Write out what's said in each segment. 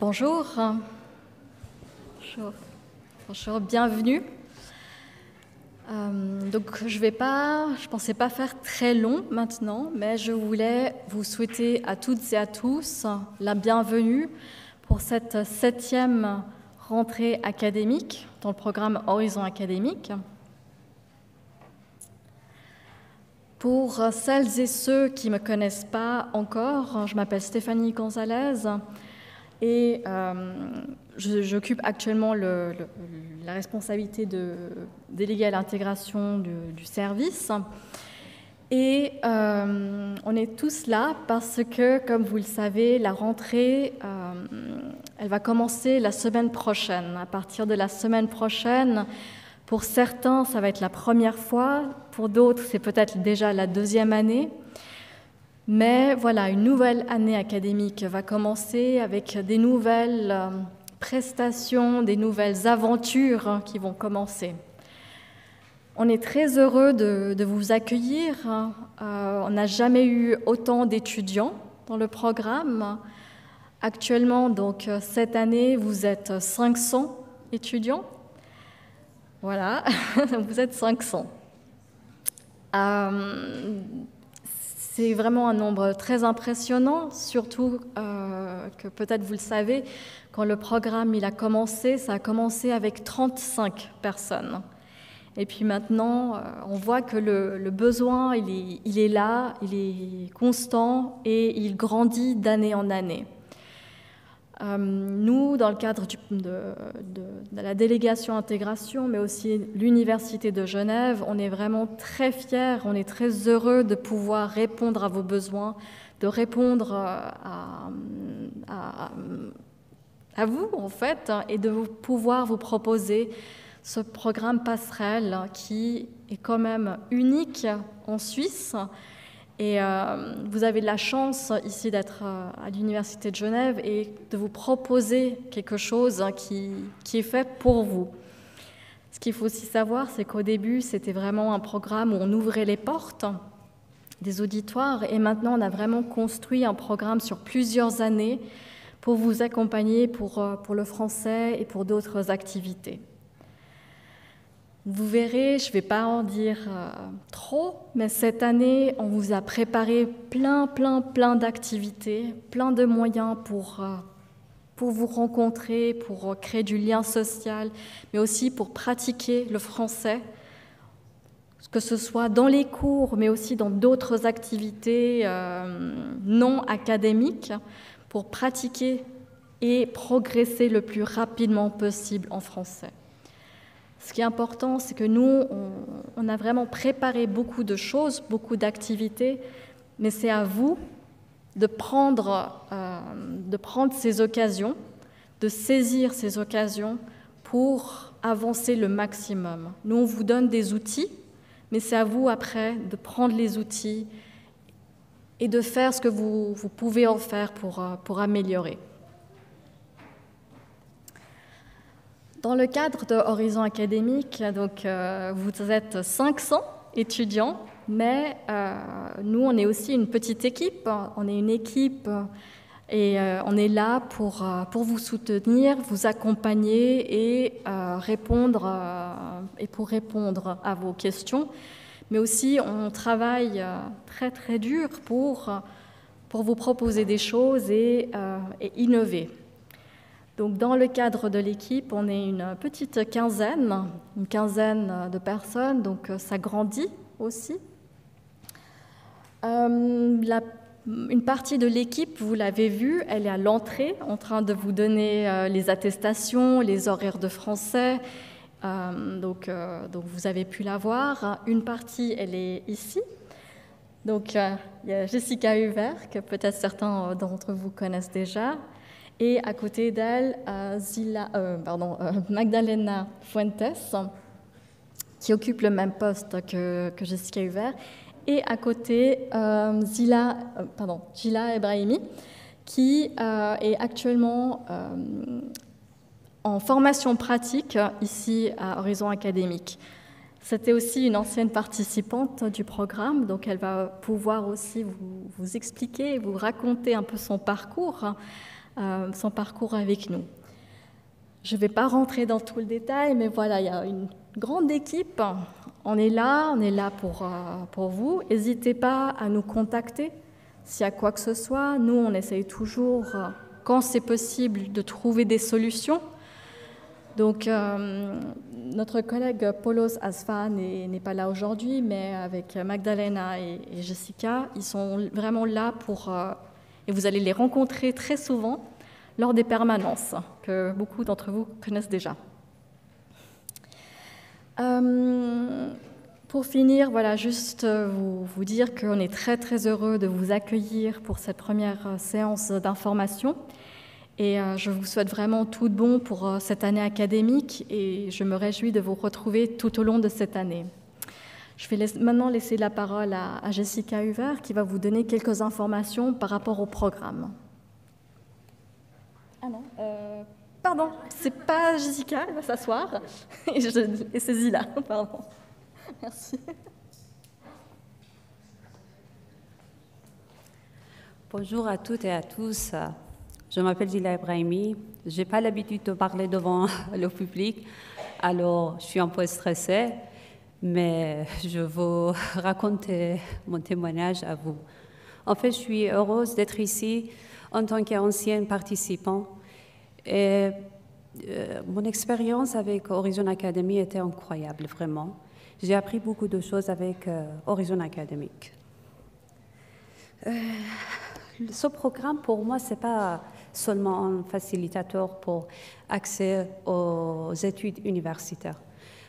Bonjour. Bonjour. Bonjour, bienvenue. Donc je pensais pas faire très long maintenant, mais je voulais vous souhaiter à toutes et à tous la bienvenue pour cette 7e rentrée académique dans le programme Horizon académique. Pour celles et ceux qui ne me connaissent pas encore, je m'appelle Stéphanie Gonzalez et j'occupe actuellement la responsabilité de déléguée à l'intégration du service. Et on est tous là parce que, comme vous le savez, la rentrée, elle va commencer la semaine prochaine. À partir de la semaine prochaine, pour certains, ça va être la première fois, pour d'autres, c'est peut-être déjà la 2e année. Mais voilà, une nouvelle année académique va commencer avec des nouvelles prestations, des nouvelles aventures qui vont commencer. On est très heureux de vous accueillir. On n'a jamais eu autant d'étudiants dans le programme. Actuellement, donc, cette année, vous êtes 500 étudiants. Voilà, vous êtes 500. C'est vraiment un nombre très impressionnant, surtout que peut-être vous le savez, quand le programme il a commencé, ça a commencé avec 35 personnes. Et puis maintenant, on voit que le besoin, il est là, il est constant et il grandit d'année en année. Nous, dans le cadre de la délégation intégration, mais aussi l'Université de Genève, on est vraiment très fiers, on est très heureux de pouvoir répondre à vos besoins, de répondre à vous, en fait, et de pouvoir vous proposer ce programme passerelle qui est quand même unique en Suisse. Et vous avez de la chance ici d'être à l'Université de Genève et de vous proposer quelque chose qui est fait pour vous. Ce qu'il faut aussi savoir, c'est qu'au début, c'était vraiment un programme où on ouvrait les portes des auditoires et maintenant, on a vraiment construit un programme sur plusieurs années pour vous accompagner pour le français et pour d'autres activités. Vous verrez, je ne vais pas en dire trop, mais cette année, on vous a préparé plein d'activités, plein de moyens pour vous rencontrer, pour créer du lien social, mais aussi pour pratiquer le français, que ce soit dans les cours, mais aussi dans d'autres activités non académiques, pour pratiquer et progresser le plus rapidement possible en français. Ce qui est important, c'est que nous, on a vraiment préparé beaucoup de choses, beaucoup d'activités, mais c'est à vous de prendre ces occasions, de saisir ces occasions pour avancer le maximum. Nous, on vous donne des outils, mais c'est à vous après de prendre les outils et de faire ce que vous pouvez en faire pour améliorer. Dans le cadre de Horizon académique, donc, vous êtes 500 étudiants, mais nous, on est aussi une petite équipe. On est une équipe et on est là pour vous soutenir, vous accompagner et pour répondre à vos questions. Mais aussi, on travaille très dur pour vous proposer des choses et innover. Donc, dans le cadre de l'équipe, on est une petite quinzaine de personnes, donc ça grandit aussi. Une partie de l'équipe, vous l'avez vu, elle est à l'entrée, en train de vous donner les attestations, les horaires de français, donc vous avez pu la voir. Une partie, elle est ici. Donc, il y a Jessica Hubert, que peut-être certains d'entre vous connaissent déjà. Et à côté d'elle, Magdalena Fuentes, qui occupe le même poste que Jessica Hubert. Et à côté, Gila Ebrahimi, qui est actuellement en formation pratique ici à Horizon académique. C'était aussi une ancienne participante du programme, donc elle va pouvoir aussi vous expliquer, vous raconter un peu son parcours son parcours avec nous. Je ne vais pas rentrer dans tout le détail, mais voilà, il y a une grande équipe. On est là pour vous. N'hésitez pas à nous contacter s'il y a quoi que ce soit. Nous, on essaye toujours, quand c'est possible, de trouver des solutions. Donc, notre collègue Paulos Asfa n'est pas là aujourd'hui, mais avec Magdalena et Jessica, ils sont vraiment là et vous allez les rencontrer très souvent lors des permanences que beaucoup d'entre vous connaissent déjà. Pour finir, voilà, juste vous dire qu'on est très très heureux de vous accueillir pour cette première séance d'information. Et je vous souhaite vraiment tout de bon pour cette année académique et je me réjouis de vous retrouver tout au long de cette année. Je vais maintenant laisser la parole à Jessica Huver qui va vous donner quelques informations par rapport au programme. Ah non, pardon, c'est pas Jessica, elle va s'asseoir et je saisis là, pardon. Merci. Bonjour à toutes et à tous. Je m'appelle Gila Ibrahimi. Je n'ai pas l'habitude de parler devant le public, alors je suis un peu stressée, mais je vais vous raconter mon témoignage à vous. En fait, je suis heureuse d'être ici en tant qu'ancienne participante. Et mon expérience avec Horizon Academy était incroyable, vraiment. J'ai appris beaucoup de choses avec Horizon Academic. Ce programme, pour moi, ce n'est pas seulement un facilitateur pour accès aux études universitaires.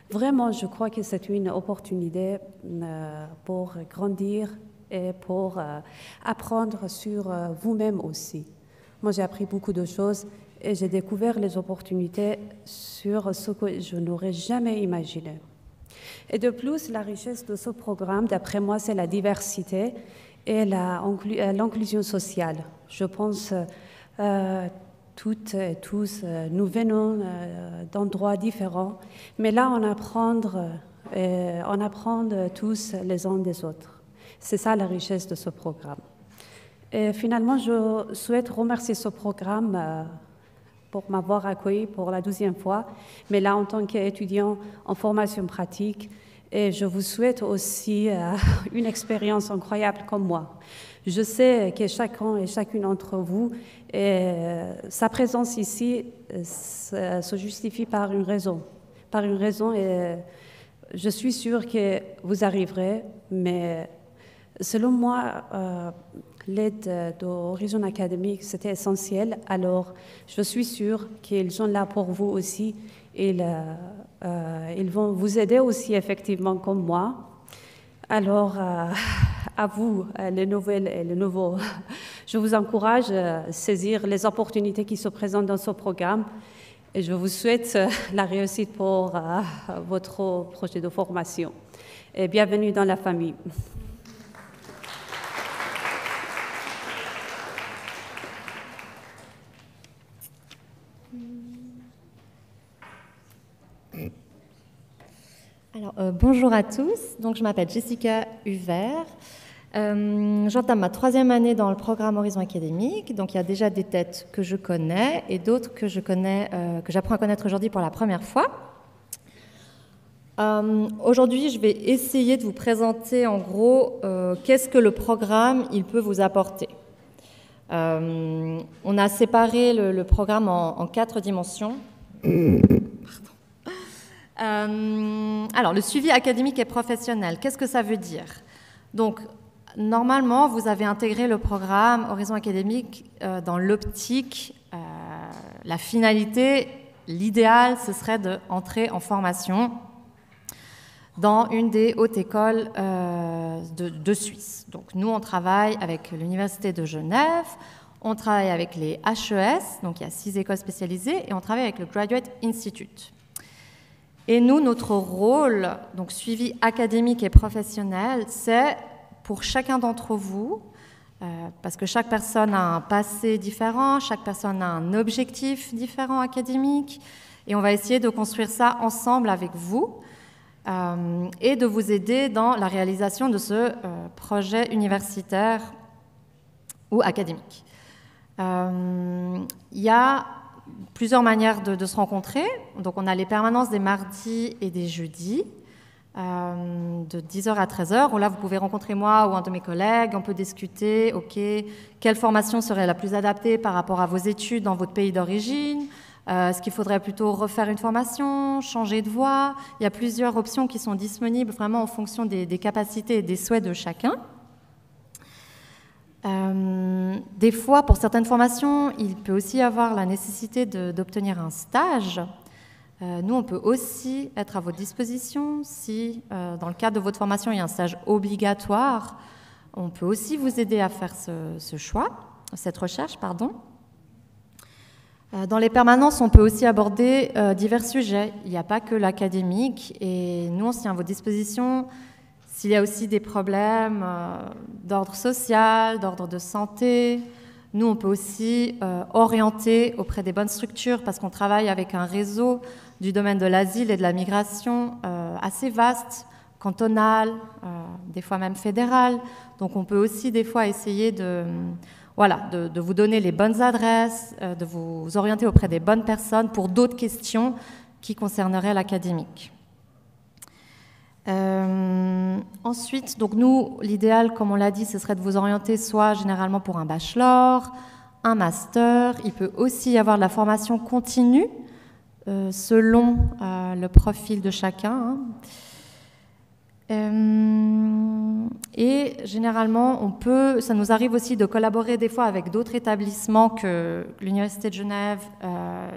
Vraiment, je crois que c'est une opportunité pour grandir et pour apprendre sur vous-même aussi. Moi, j'ai appris beaucoup de choses et j'ai découvert les opportunités sur ce que je n'aurais jamais imaginé. Et de plus, la richesse de ce programme, d'après moi, c'est la diversité et l'inclusion sociale. Je pense toutes et tous, nous venons d'endroits différents, mais là, on apprend tous les uns des autres. C'est ça la richesse de ce programme. Et finalement, je souhaite remercier ce programme pour m'avoir accueilli pour la 12e fois, mais là, en tant qu'étudiant en formation pratique, et je vous souhaite aussi une expérience incroyable comme moi. Je sais que chacun et chacune d'entre vous, sa présence ici se justifie par une raison. Par une raison, et je suis sûre que vous arriverez, mais selon moi, l'aide d'Horizon Academy, c'était essentiel. Alors, je suis sûre qu'ils sont là pour vous aussi. Ils vont vous aider aussi, effectivement, comme moi. Alors, à vous, les nouvelles et les nouveaux, je vous encourage à saisir les opportunités qui se présentent dans ce programme et je vous souhaite la réussite pour votre projet de formation. Et bienvenue dans la famille. Alors, bonjour à tous, donc je m'appelle Jessica Huver, j'entame ma 3e année dans le programme Horizon Académique, donc il y a déjà des têtes que je connais et d'autres que je connais, que j'apprends à connaître aujourd'hui pour la première fois. Aujourd'hui, je vais essayer de vous présenter en gros qu'est-ce que le programme il peut vous apporter. On a séparé le programme en 4 dimensions. Alors, le suivi académique et professionnel, qu'est-ce que ça veut dire? Donc, normalement, vous avez intégré le programme Horizon Académique dans l'optique, la finalité, l'idéal, ce serait d'entrer en formation dans une des hautes écoles de Suisse. Donc, nous, on travaille avec l'Université de Genève, on travaille avec les HES, donc il y a 6 écoles spécialisées, et on travaille avec le Graduate Institute. Et nous, notre rôle, donc suivi académique et professionnel, c'est pour chacun d'entre vous, parce que chaque personne a un passé différent, chaque personne a un objectif différent académique, et on va essayer de construire ça ensemble avec vous et de vous aider dans la réalisation de ce projet universitaire ou académique. Il y a plusieurs manières de se rencontrer. Donc, on a les permanences des mardis et des jeudis, de 10h à 13h, où là, vous pouvez rencontrer moi ou un de mes collègues. On peut discuter, OK, quelle formation serait la plus adaptée par rapport à vos études dans votre pays d'origine? Est-ce qu'il faudrait plutôt refaire une formation, changer de voie? Il y a plusieurs options qui sont disponibles vraiment en fonction des capacités et des souhaits de chacun. Des fois, pour certaines formations, il peut aussi y avoir la nécessité d'obtenir un stage. Nous, on peut aussi être à votre disposition si, dans le cadre de votre formation, il y a un stage obligatoire. On peut aussi vous aider à faire cette recherche. Dans les permanences, on peut aussi aborder divers sujets. Il n'y a pas que l'académique. Et nous, on se tient à votre disposition s'il y a aussi des problèmes d'ordre social, d'ordre de santé. Nous, on peut aussi orienter auprès des bonnes structures parce qu'on travaille avec un réseau du domaine de l'asile et de la migration assez vaste, cantonal, des fois même fédéral. Donc, on peut aussi des fois essayer de vous donner les bonnes adresses, de vous orienter auprès des bonnes personnes pour d'autres questions qui concerneraient l'académique. Ensuite, donc nous, l'idéal, comme on l'a dit, ce serait de vous orienter soit généralement pour un bachelor, un master. Il peut aussi y avoir de la formation continue selon le profil de chacun. Et généralement, ça nous arrive aussi de collaborer des fois avec d'autres établissements que l'Université de Genève,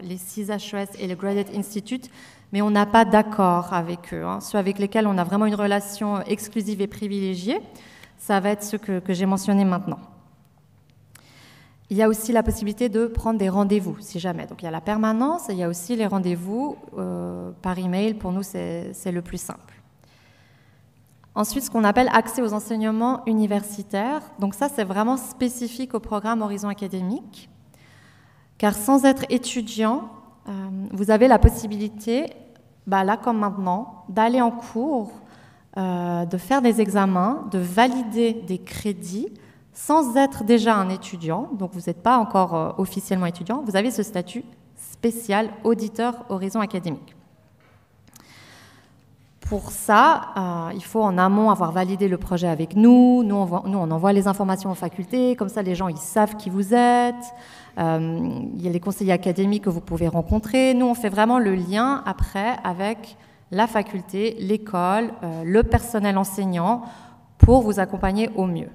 les 6 HES et le Graduate Institute, mais on n'a pas d'accord avec eux. Ceux avec lesquels on a vraiment une relation exclusive et privilégiée, ça va être ceux que j'ai mentionnés maintenant. Il y a aussi la possibilité de prendre des rendez-vous, si jamais. Donc il y a la permanence et il y a aussi les rendez-vous par email. Pour nous, c'est le plus simple. Ensuite, ce qu'on appelle accès aux enseignements universitaires. Donc ça, c'est vraiment spécifique au programme Horizon Académique. Car sans être étudiant, vous avez la possibilité, là comme maintenant, d'aller en cours, de faire des examens, de valider des crédits sans être déjà un étudiant. Donc vous n'êtes pas encore officiellement étudiant. Vous avez ce statut spécial auditeur Horizon Académique. Pour ça, il faut en amont avoir validé le projet avec nous. Nous, on envoie les informations aux facultés. Comme ça, les gens, ils savent qui vous êtes. Il y a les conseillers académiques que vous pouvez rencontrer. Nous, on fait vraiment le lien après avec la faculté, l'école, le personnel enseignant pour vous accompagner au mieux.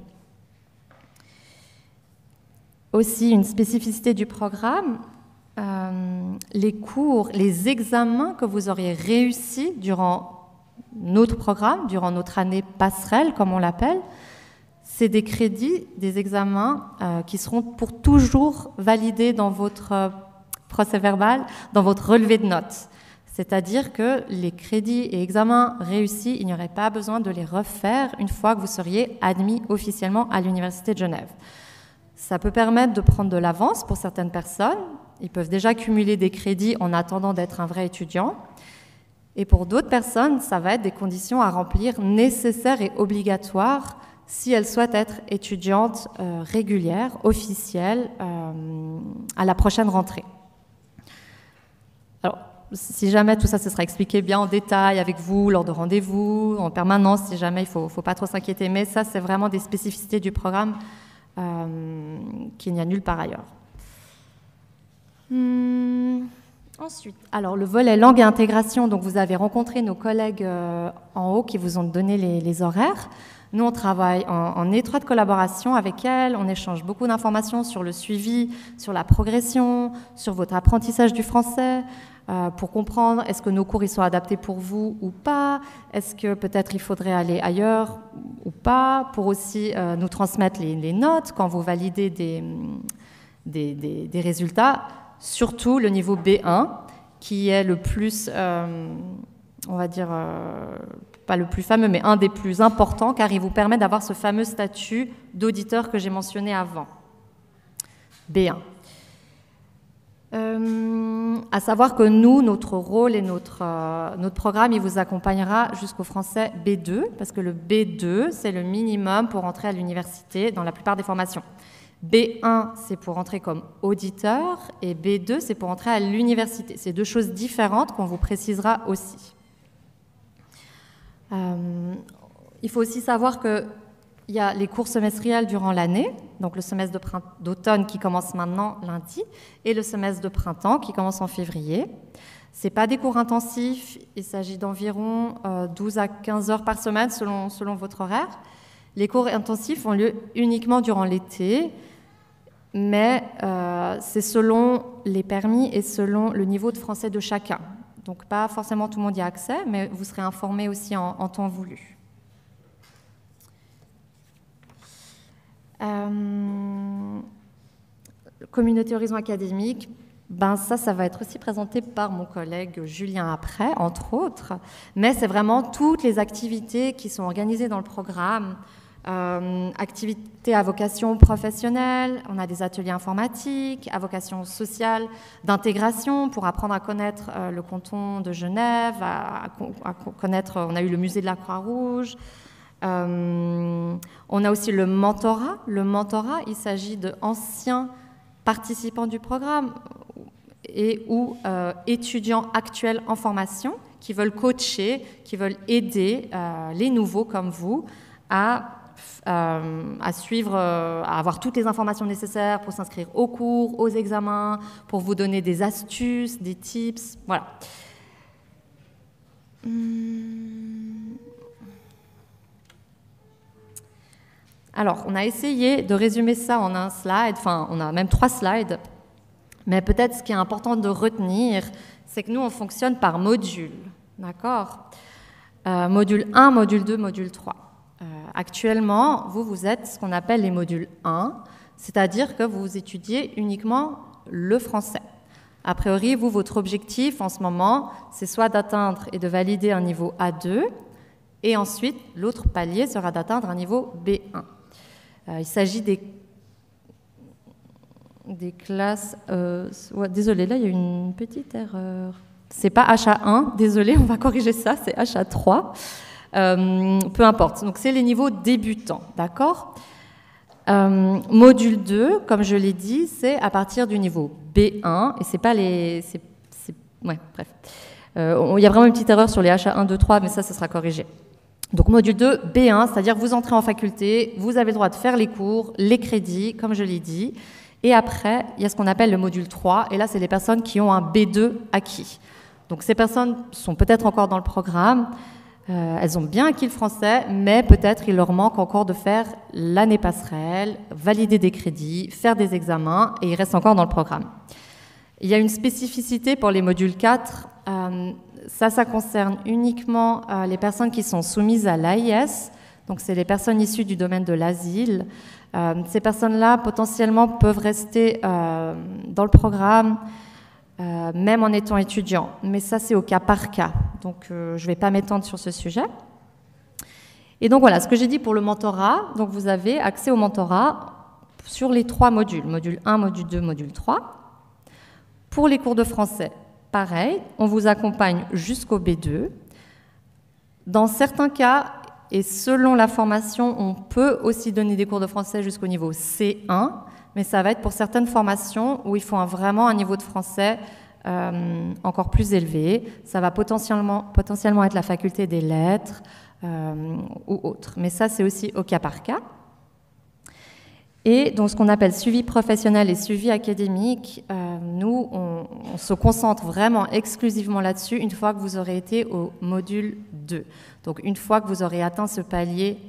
Aussi, une spécificité du programme, les cours, les examens que vous auriez réussi durant notre programme, durant notre année passerelle, comme on l'appelle, c'est des crédits, des examens qui seront pour toujours validés dans votre procès-verbal, dans votre relevé de notes. C'est-à-dire que les crédits et examens réussis, il n'y aurait pas besoin de les refaire une fois que vous seriez admis officiellement à l'Université de Genève. Ça peut permettre de prendre de l'avance pour certaines personnes. Ils peuvent déjà cumuler des crédits en attendant d'être un vrai étudiant. Et pour d'autres personnes, ça va être des conditions à remplir nécessaires et obligatoires si elles souhaitent être étudiantes régulières, officielles, à la prochaine rentrée. Alors, si jamais tout ça, ce sera expliqué bien en détail avec vous, lors de rendez-vous, en permanence, si jamais il ne faut pas trop s'inquiéter. Mais ça, c'est vraiment des spécificités du programme qu'il n'y a nulle part ailleurs. Ensuite, alors le volet langue et intégration, donc vous avez rencontré nos collègues en haut qui vous ont donné les horaires. Nous, on travaille en étroite collaboration avec elles, on échange beaucoup d'informations sur le suivi, sur la progression, sur votre apprentissage du français, pour comprendre est-ce que nos cours ils sont adaptés pour vous ou pas, est-ce que peut-être il faudrait aller ailleurs ou pas, pour aussi nous transmettre les notes quand vous validez des résultats. Surtout le niveau B1, qui est le plus, on va dire, pas le plus fameux, mais un des plus importants, car il vous permet d'avoir ce fameux statut d'auditeur que j'ai mentionné avant. B1. À savoir que nous, notre rôle et notre programme, il vous accompagnera jusqu'au français B2, parce que le B2, c'est le minimum pour entrer à l'université dans la plupart des formations. B1, c'est pour entrer comme auditeur, et B2, c'est pour entrer à l'université. C'est deux choses différentes qu'on vous précisera aussi. Il faut aussi savoir qu'il y a les cours semestriels durant l'année, donc le semestre d'automne qui commence maintenant lundi, et le semestre de printemps qui commence en février. Ce n'est pas des cours intensifs, il s'agit d'environ 12 à 15 heures par semaine selon votre horaire. Les cours intensifs ont lieu uniquement durant l'été, mais c'est selon les permis et selon le niveau de français de chacun. Donc pas forcément tout le monde y a accès, mais vous serez informé aussi en temps voulu. Communauté Horizon Académique, ça va être aussi présenté par mon collègue Julien après, entre autres, mais c'est vraiment toutes les activités qui sont organisées dans le programme. Activités à vocation professionnelle, on a des ateliers informatiques, à vocation sociale, d'intégration pour apprendre à connaître le canton de Genève, à connaître, on a eu le musée de la Croix-Rouge. On a aussi le mentorat. Le mentorat, il s'agit d'anciens participants du programme ou étudiants actuels en formation qui veulent coacher, qui veulent aider les nouveaux comme vous à suivre, à avoir toutes les informations nécessaires pour s'inscrire aux cours, aux examens, pour vous donner des astuces, des tips, voilà. Alors, on a essayé de résumer ça en un slide, enfin, on a même 3 slides, mais peut-être ce qui est important de retenir, c'est que nous, on fonctionne par module, d'accord ? Module 1, module 2, module 3. Actuellement, vous êtes ce qu'on appelle les modules 1, c'est-à-dire que vous étudiez uniquement le français. A priori, votre objectif en ce moment, c'est soit d'atteindre et de valider un niveau A2, et ensuite, l'autre palier sera d'atteindre un niveau B1. Il s'agit des classes... désolé, là, il y a une petite erreur. C'est pas HA1, désolé, on va corriger ça, c'est HA3. Peu importe, donc c'est les niveaux débutants, d'accord ? Module 2, comme je l'ai dit, c'est à partir du niveau B1, et c'est pas les... ouais, bref. Il y a vraiment une petite erreur sur les HA1, 2, 3, mais ça sera corrigé. Donc module 2, B1, c'est-à-dire vous entrez en faculté, vous avez le droit de faire les cours, les crédits, comme je l'ai dit, et après, il y a ce qu'on appelle le module 3, et là, c'est les personnes qui ont un B2 acquis. Donc ces personnes sont peut-être encore dans le programme, elles ont bien acquis le français, mais peut-être il leur manque encore de faire l'année passerelle, valider des crédits, faire des examens, et ils restent encore dans le programme. Il y a une spécificité pour les modules 4, ça concerne uniquement les personnes qui sont soumises à l'AIS, donc c'est les personnes issues du domaine de l'asile. Ces personnes-là, potentiellement, peuvent rester dans le programme, même en étant étudiant, mais ça c'est au cas par cas, donc je ne vais pas m'étendre sur ce sujet. Et donc voilà, ce que j'ai dit pour le mentorat, donc vous avez accès au mentorat sur les 3 modules, module 1, module 2, module 3. Pour les cours de français, pareil, on vous accompagne jusqu'au B2. Dans certains cas, et selon la formation, on peut aussi donner des cours de français jusqu'au niveau C1, mais ça va être pour certaines formations où il faut vraiment un niveau de français encore plus élevé. Ça va potentiellement être la faculté des lettres ou autre. Mais ça, c'est aussi au cas par cas. Et donc, ce qu'on appelle suivi professionnel et suivi académique, nous, on se concentre vraiment exclusivement là-dessus une fois que vous aurez été au module 2. Donc, une fois que vous aurez atteint ce palier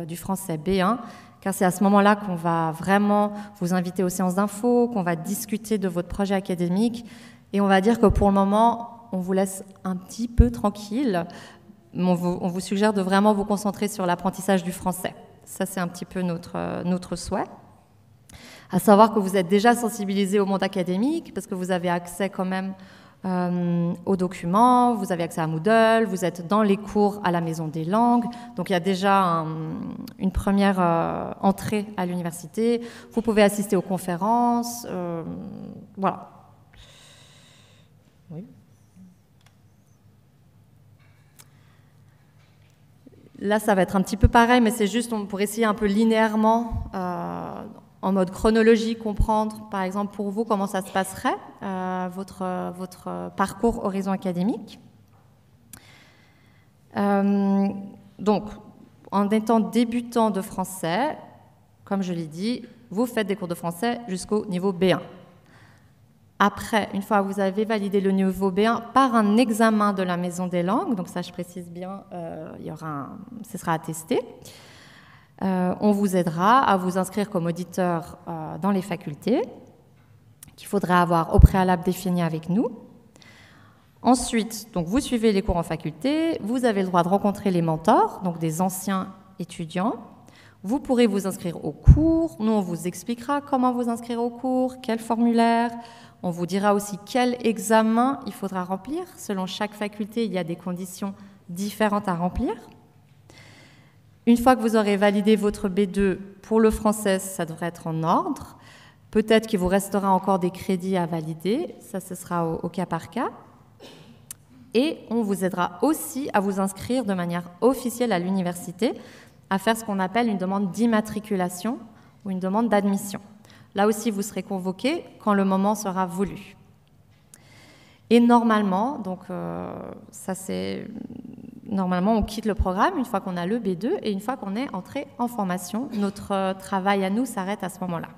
du français B1, car c'est à ce moment-là qu'on va vraiment vous inviter aux séances d'info, qu'on va discuter de votre projet académique, et on va dire que pour le moment, on vous laisse un petit peu tranquille. On vous suggère de vraiment vous concentrer sur l'apprentissage du français. Ça, c'est un petit peu notre souhait. À savoir que vous êtes déjà sensibilisé au monde académique, parce que vous avez accès quand même aux documents, vous avez accès à Moodle, vous êtes dans les cours à la Maison des Langues, donc il y a déjà une première entrée à l'université. Vous pouvez assister aux conférences, voilà. Oui. Là, ça va être un petit peu pareil, mais c'est juste pour essayer un peu linéairement, en mode chronologie, comprendre, par exemple, pour vous, comment ça se passerait, votre parcours Horizon académique. Donc, en étant débutant de français, comme je l'ai dit, vous faites des cours de français jusqu'au niveau B1. Après, une fois que vous avez validé le niveau B1 par un examen de la Maison des langues, donc ça je précise bien, ce sera attesté, on vous aidera à vous inscrire comme auditeur dans les facultés, qu'il faudra avoir au préalable défini avec nous. Ensuite, donc vous suivez les cours en faculté, vous avez le droit de rencontrer les mentors, donc des anciens étudiants. Vous pourrez vous inscrire au cours, nous on vous expliquera comment vous inscrire au cours, quel formulaire, on vous dira aussi quel examen il faudra remplir. Selon chaque faculté, il y a des conditions différentes à remplir. Une fois que vous aurez validé votre B2 pour le français, ça devrait être en ordre. Peut-être qu'il vous restera encore des crédits à valider, ça ce sera au cas par cas. Et on vous aidera aussi à vous inscrire de manière officielle à l'université, à faire ce qu'on appelle une demande d'immatriculation ou une demande d'admission. Là aussi, vous serez convoqué quand le moment sera voulu. Et normalement, normalement, on quitte le programme une fois qu'on a le B2 et une fois qu'on est entré en formation. Notre travail à nous s'arrête à ce moment-là.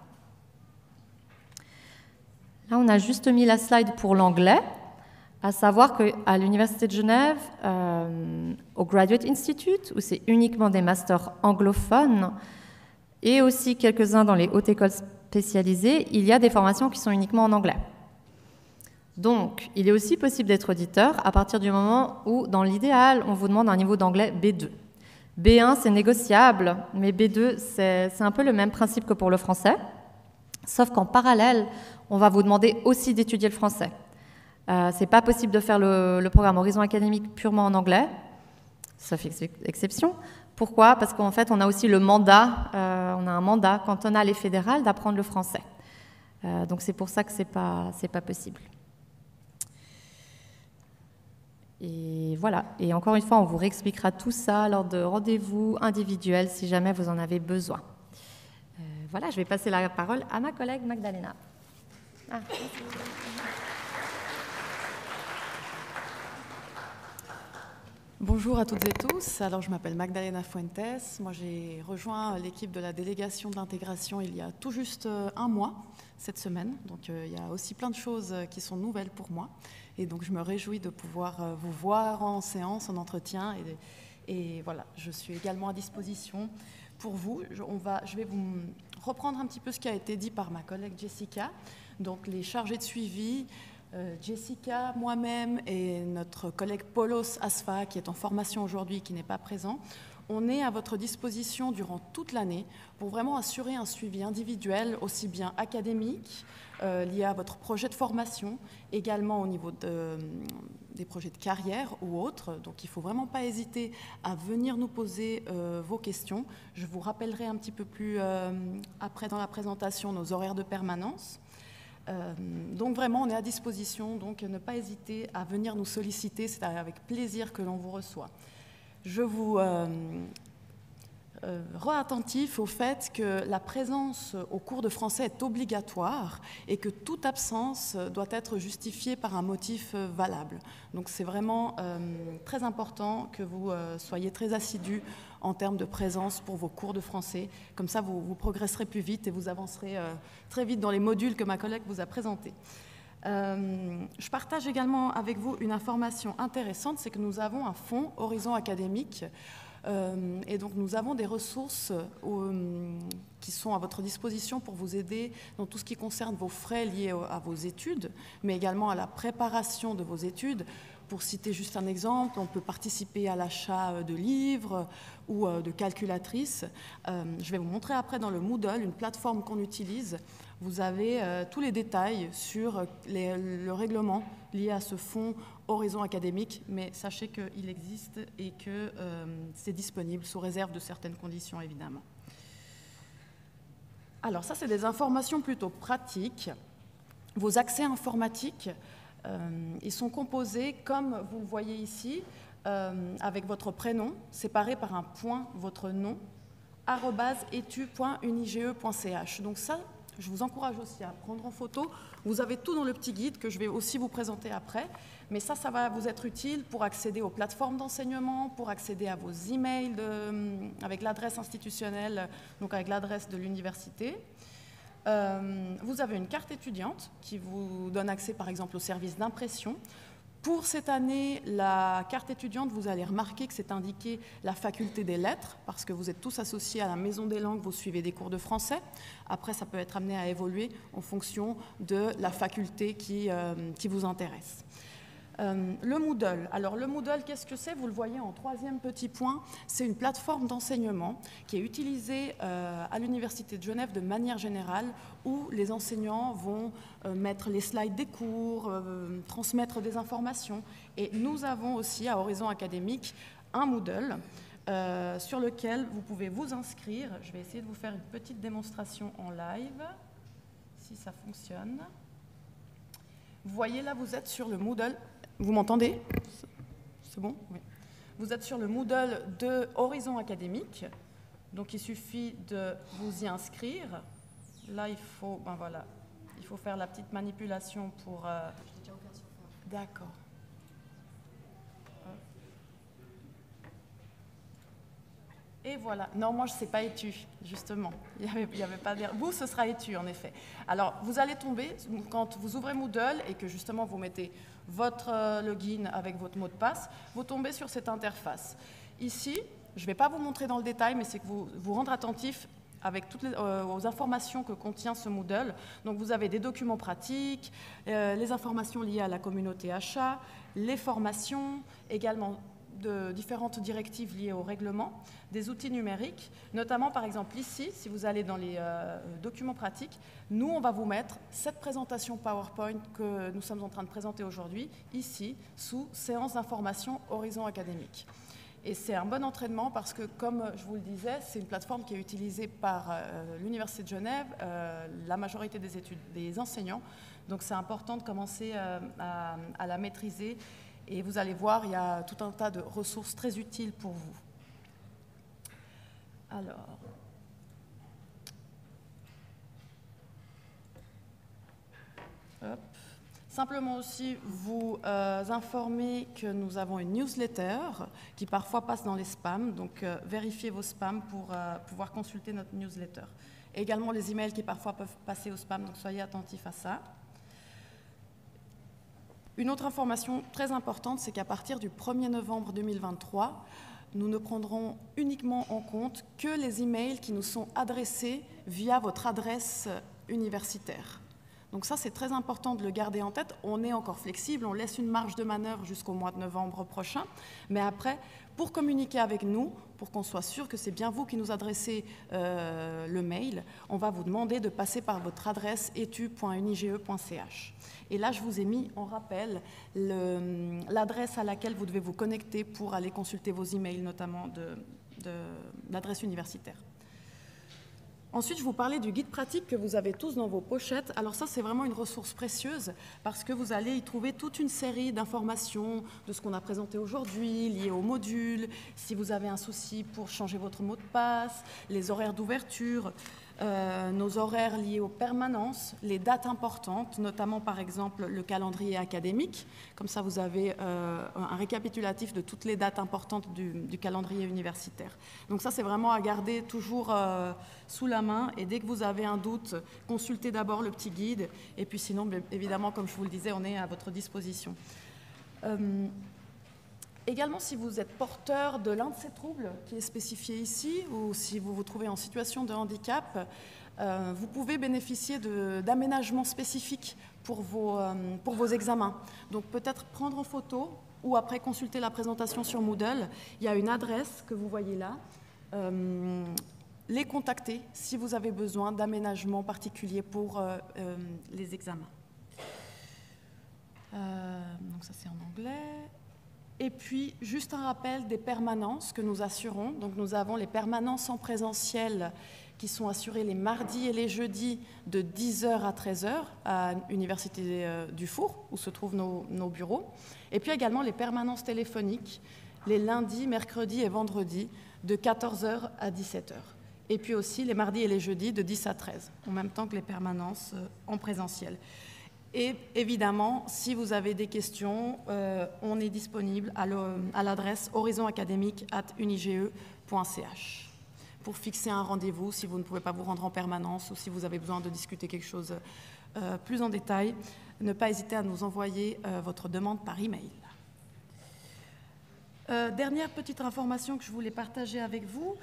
Là, on a juste mis la slide pour l'anglais, à savoir qu'à l'Université de Genève, au Graduate Institute, où c'est uniquement des masters anglophones, et aussi quelques-uns dans les hautes écoles spécialisées, il y a des formations qui sont uniquement en anglais. Donc, il est aussi possible d'être auditeur à partir du moment où, dans l'idéal, on vous demande un niveau d'anglais B2. B1, c'est négociable, mais B2, c'est un peu le même principe que pour le français, sauf qu'en parallèle, on va vous demander aussi d'étudier le français. C'est pas possible de faire le programme Horizon académique purement en anglais, sauf exception. Pourquoi? Parce qu'en fait, on a aussi le mandat, on a un mandat cantonal et fédéral d'apprendre le français. Donc c'est pour ça que c'est pas possible. Et voilà. Et encore une fois, on vous réexpliquera tout ça lors de rendez-vous individuels si jamais vous en avez besoin. Voilà, je vais passer la parole à ma collègue Magdalena. Ah, Bonjour à toutes et tous. Alors, je m'appelle Magdalena Fuentes. Moi, j'ai rejoint l'équipe de la délégation d'intégration il y a tout juste un mois, cette semaine. Donc, il y a aussi plein de choses qui sont nouvelles pour moi. Et donc, je me réjouis de pouvoir vous voir en séance, en entretien. Et voilà, je suis également à disposition pour vous. Je vais vous reprendre un petit peu ce qui a été dit par ma collègue Jessica. Donc, les chargés de suivi, Jessica, moi-même et notre collègue Paulos Asfa, qui est en formation aujourd'hui, qui n'est pas présent, on est à votre disposition durant toute l'année pour vraiment assurer un suivi individuel, aussi bien académique, lié à votre projet de formation, également au niveau des projets de carrière ou autres. Donc il ne faut vraiment pas hésiter à venir nous poser vos questions. Je vous rappellerai un petit peu plus après dans la présentation nos horaires de permanence. Donc vraiment, on est à disposition, donc ne pas hésiter à venir nous solliciter, c'est avec plaisir que l'on vous reçoit. Je vous re-attentif au fait que la présence au cours de français est obligatoire et que toute absence doit être justifiée par un motif valable. Donc c'est vraiment très important que vous soyez très assidus en termes de présence pour vos cours de français. Comme ça, vous progresserez plus vite et vous avancerez très vite dans les modules que ma collègue vous a présentés. Je partage également avec vous une information intéressante, c'est que nous avons un fonds Horizon académique et donc nous avons des ressources qui sont à votre disposition pour vous aider dans tout ce qui concerne vos frais liés à vos études, mais également à la préparation de vos études. Pour citer juste un exemple, on peut participer à l'achat de livres ou de calculatrices. Je vais vous montrer après dans le Moodle, une plateforme qu'on utilise. Vous avez tous les détails sur le règlement lié à ce fonds Horizon académique, mais sachez qu'il existe et que c'est disponible sous réserve de certaines conditions, évidemment. Alors ça, c'est des informations plutôt pratiques. Vos accès informatiques, ils sont composés, comme vous le voyez ici, avec votre prénom, séparé par un point, votre nom, @etu.unige.ch. Donc ça, je vous encourage aussi à prendre en photo. Vous avez tout dans le petit guide que je vais aussi vous présenter après. Mais ça va vous être utile pour accéder aux plateformes d'enseignement, pour accéder à vos emails avec l'adresse institutionnelle, donc avec l'adresse de l'université. Vous avez une carte étudiante qui vous donne accès par exemple au service d'impression. Pour cette année, la carte étudiante, vous allez remarquer que c'est indiqué la faculté des lettres, parce que vous êtes tous associés à la Maison des langues, vous suivez des cours de français. Après, ça peut être amené à évoluer en fonction de la faculté qui vous intéresse. Le Moodle. Alors le Moodle, qu'est-ce que c'est? Vous le voyez en troisième petit point. C'est une plateforme d'enseignement qui est utilisée à l'Université de Genève de manière générale, où les enseignants vont mettre les slides des cours, transmettre des informations. Et nous avons aussi à Horizon Académique un Moodle sur lequel vous pouvez vous inscrire. Je vais essayer de vous faire une petite démonstration en live, si ça fonctionne. Vous voyez là, vous êtes sur le Moodle. Vous m'entendez? C'est bon? Oui. Vous êtes sur le Moodle de Horizon Académique. Donc, il suffit de vous y inscrire. Là, il faut faire la petite manipulation pour... D'accord. Et voilà. Non, moi, je ne sais pas Etu, justement. Il y avait pas d'air. Vous, ce sera Etu, en effet. Alors, vous allez tomber, quand vous ouvrez Moodle et que, justement, vous mettez votre login avec votre mot de passe, vous tombez sur cette interface. Ici, je ne vais pas vous montrer dans le détail, mais c'est que vous rendre attentif avec toutes aux informations que contient ce Moodle. Donc, vous avez des documents pratiques, les informations liées à la communauté achat, les formations, également de différentes directives liées au règlement, des outils numériques, notamment par exemple ici, si vous allez dans les documents pratiques, nous on va vous mettre cette présentation PowerPoint que nous sommes en train de présenter aujourd'hui, ici, sous séance d'information Horizon Académique. Et c'est un bon entraînement parce que, comme je vous le disais, c'est une plateforme qui est utilisée par l'Université de Genève, la majorité des enseignants, donc c'est important de commencer à la maîtriser. Et vous allez voir, il y a tout un tas de ressources très utiles pour vous. Alors, hop. Simplement aussi vous informer que nous avons une newsletter qui parfois passe dans les spams, donc vérifiez vos spams pour pouvoir consulter notre newsletter. Et également les emails qui parfois peuvent passer au spam, donc soyez attentifs à ça. Une autre information très importante, c'est qu'à partir du 1er novembre 2023, nous ne prendrons uniquement en compte que les emails qui nous sont adressés via votre adresse universitaire. Donc ça, c'est très important de le garder en tête. On est encore flexible, on laisse une marge de manœuvre jusqu'au mois de novembre prochain. Mais après, pour communiquer avec nous, pour qu'on soit sûr que c'est bien vous qui nous adressez le mail, on va vous demander de passer par votre adresse etu.unige.ch. Et là, je vous ai mis en rappel l'adresse à laquelle vous devez vous connecter pour aller consulter vos emails, notamment de l'adresse universitaire. Ensuite, je vous parlais du guide pratique que vous avez tous dans vos pochettes. Alors ça, c'est vraiment une ressource précieuse parce que vous allez y trouver toute une série d'informations de ce qu'on a présenté aujourd'hui, liées au module, si vous avez un souci pour changer votre mot de passe, les horaires d'ouverture, nos horaires liés aux permanences, les dates importantes, notamment par exemple le calendrier académique. Comme ça, vous avez un récapitulatif de toutes les dates importantes du calendrier universitaire. Donc ça, c'est vraiment à garder toujours sous la main. Et dès que vous avez un doute, consultez d'abord le petit guide. Et puis sinon, évidemment, comme je vous le disais, on est à votre disposition. Également, si vous êtes porteur de l'un de ces troubles qui est spécifié ici, ou si vous vous trouvez en situation de handicap, vous pouvez bénéficier d'aménagements spécifiques pour vos examens. Donc peut-être prendre en photo ou après consulter la présentation sur Moodle. Il y a une adresse que vous voyez là. Les contacter si vous avez besoin d'aménagements particuliers pour les examens. Donc ça c'est en anglais. Et puis, juste un rappel des permanences que nous assurons. Donc, nous avons les permanences en présentiel qui sont assurées les mardis et les jeudis de 10h à 13h à l'Université du Four, où se trouvent nos bureaux. Et puis également les permanences téléphoniques les lundis, mercredis et vendredis de 14h à 17h. et puis aussi les mardis et les jeudis de 10 à 13, en même temps que les permanences en présentiel. Et évidemment, si vous avez des questions, on est disponible à l'adresse horizonacadémique@unige.ch pour fixer un rendez-vous si vous ne pouvez pas vous rendre en permanence ou si vous avez besoin de discuter quelque chose plus en détail. Ne pas hésiter à nous envoyer votre demande par email. Dernière petite information que je voulais partager avec vous.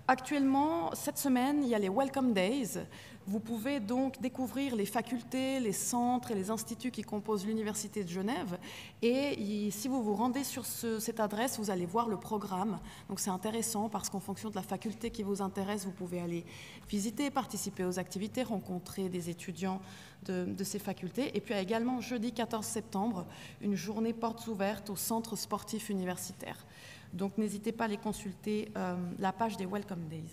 Actuellement, cette semaine, il y a les Welcome Days. Vous pouvez donc découvrir les facultés, les centres et les instituts qui composent l'Université de Genève. Et si vous vous rendez sur cette adresse, vous allez voir le programme. Donc c'est intéressant parce qu'en fonction de la faculté qui vous intéresse, vous pouvez aller visiter, participer aux activités, rencontrer des étudiants de ces facultés. Et puis il y a également jeudi 14 septembre, une journée portes ouvertes au centre sportif universitaire. Donc n'hésitez pas à aller consulter la page des Welcome Days.